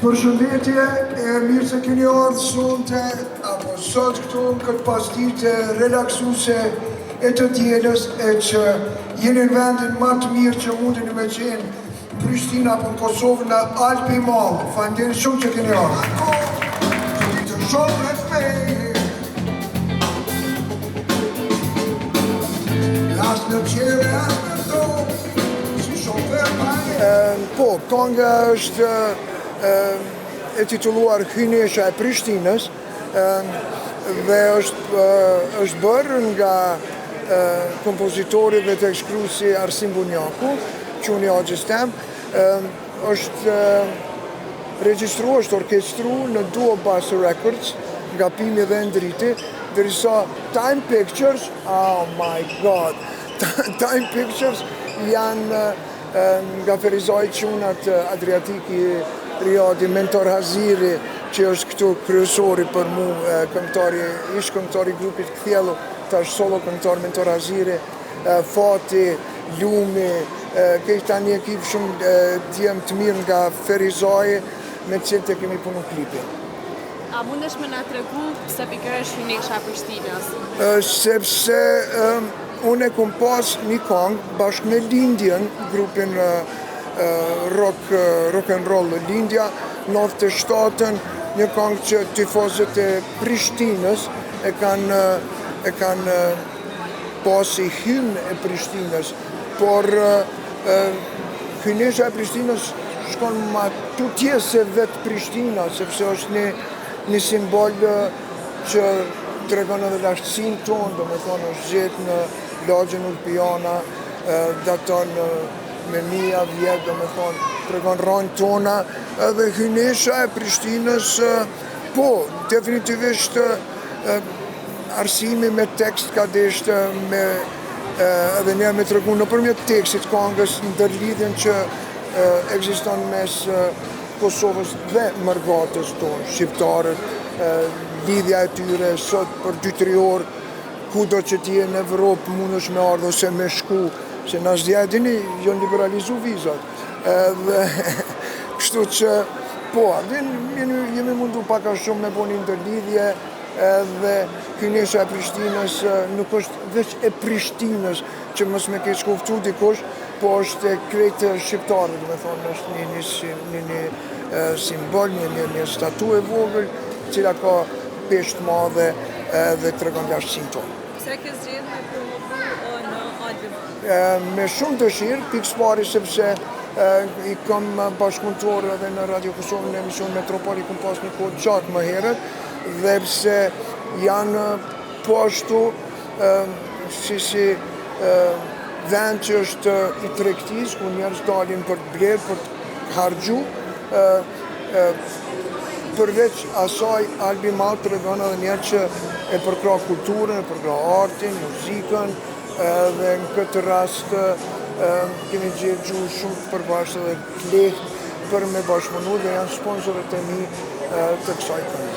Përshëndetje, e mirë se keni ardhur sonte, apo sot këtu në këtë pasditë relaksuse e të dielës e që jeni në vendin më të mirë që mundeni me qenë Prishtina apo Kosovë në Alpi i Madh. Faleminderit shumë që keni ardhur. Të shumë respekt. Las në qere as në dorë, si shofer pare. Po, kënga është e titulluar Hynesha e Prishtinës dhe është bërë nga kompozitori dhe tekstëkruesi Arsim Bunjaku, qunë i Axhës tem, është regjistruar, është orkestruar në Duo Bass Records nga Pimi dhe Ndriti, ndërsa Time Pictures, oh my god, Time Pictures janë nga Ferizaj Qunat Adriatiki Riadi, Mentor Haziri, që është këtu kryesori për mu, ish këngëtari grupit Kthjellu, tash solo këngëtar Mentor Haziri, Fati, Lumi, këtë tani ekip shumë djemë të mirë nga Ferizaj, me cilë të kemi punu klipin. A mundesh me na tregu pse pikërisht Hynesha e Prishtinës? Sepse unë e kom pas një këngë bashkë me Lindjen, grupin rock and roll Lindja, 97-ën, një këngë që tifozët e Prishtinës e kanë pasi hymn e Prishtinës, por Hynesha e Prishtinës shkon ma tutje se vetë Prishtina, sepse është një simbol që tregon edhe lashtësinë tonë, do me thonë është gjetë në lagjën Ulpiana, daton me 1000 vjet, do me thonë, tregon rrojnë tona, edhe Hynesha e Prishtinës, po, definitivisht Arsimi me tekst ka deshtë edhe njerë me tregu në përmjet tekstit këngës ndërlidhjen që ekziston mes Kosovës dhe mërgatës tonë, shqiptarët, lidhja e tyre sot për 2-3 orë, kudo që t'je në Evropë mund është me ardhë ose me shku, se në asdja e dini, janë liberalizu vizat. Dhe kështu që, po, jemi mundu paka shumë me bo një ndërlidhje, dhe Hynesha e Prishtinës nuk është veç e Prishtinës, që mos me keq kuptu dikush, po është e krejtë shqiptarë, dhe me thonë, është një simbol, një statu e vogël, cila ka peshtë madhe dhe të regon lashtësinë tonë. Pse ke zgjedhur me promovu në Albin? Me shumë dëshirë, pikës pari sepse i kam bashkëpunëtor edhe në Radio Kosovë në emision Metropol, i kam pas një kohë gjatë më herët, dhe pse janë po ashtu si vend që është i tregtis, ku njerëz dalin për të blerë, për të harxhu, përveç asaj Albi i Madh tregon edhe njerë që e përkra kulturën, e përkra artin, muzikën, dhe në këtë rast kemi gjergju shumë të përbashkët dhe të lehtë për me bashkëpunu dhe janë sponsorët e mi të kësaj këngë.